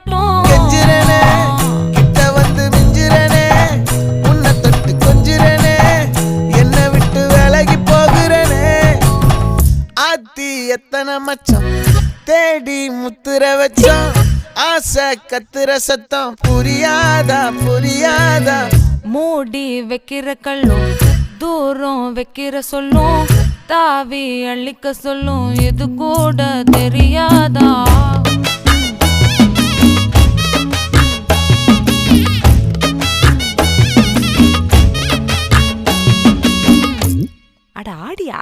காட்டும். கெஞ்சிரனே கிட்ட வந்து மிஞ்சிரனே உன்னை தொட்டு கொஞ்சிரனே என்ன விட்டு விலகி போகிறனே. ஆத்தி எத்தனை மச்சம் தேடி முத்துற வச்சோம் ஆசை கத்துற சத்தம் புரியாதா புரியாதா. மூடி வைக்கிற கல்லும் தூரம் வைக்கிற சொல்லும் தாவி அள்ளிக்க சொல்லும் இது கூட தெரியாதா. அட ஆடியா.